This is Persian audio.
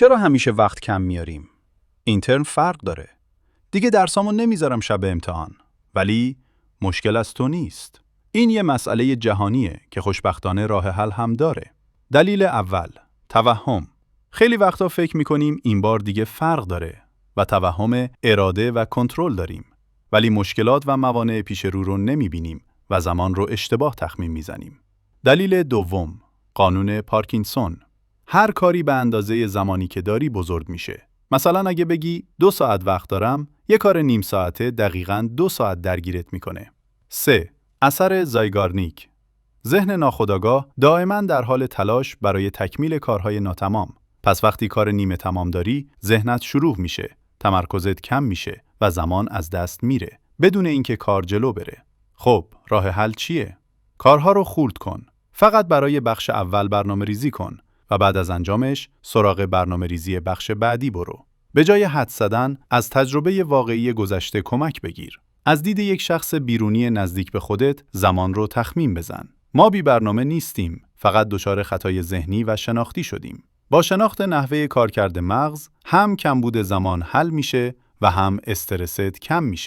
چرا همیشه وقت کم میاریم؟ این ترم فرق داره. دیگه درسامو نمیذارم شب امتحان. ولی مشکل از تو نیست. این یه مسئله جهانیه که خوشبختانه راه حل هم داره. دلیل اول، توهم. خیلی وقتا فکر میکنیم این بار دیگه فرق داره و توهم اراده و کنترل داریم. ولی مشکلات و موانع پیش رو نمیبینیم و زمان رو اشتباه تخمین میزنیم. دلیل دوم، قانون پارکینسون. هر کاری به اندازه زمانی که داری بزرگ میشه. مثلا اگه بگی 2 ساعت وقت دارم، یه کار نیم ساعته دقیقاً 2 ساعت درگیرت میکنه. 3. اثر زایگارنیک. ذهن ناخودآگاه دائما در حال تلاش برای تکمیل کارهای ناتمام. پس وقتی کار نیمه تمام داری، ذهنت شروع میشه، تمرکزت کم میشه و زمان از دست میره، بدون اینکه کار جلو بره. خب، راه حل چیه؟ کارها رو خورد کن. فقط برای بخش اول برنامه‌ریزی کن و بعد از انجامش سراغ برنامه‌ریزی بخش بعدی برو. به جای حدس زدن، از تجربه واقعی گذشته کمک بگیر. از دید یک شخص بیرونی نزدیک به خودت زمان رو تخمین بزن. ما بی برنامه نیستیم، فقط دچار خطای ذهنی و شناختی شدیم. با شناخت نحوه کارکرد مغز، هم کمبود زمان حل میشه و هم استرست کم میشه.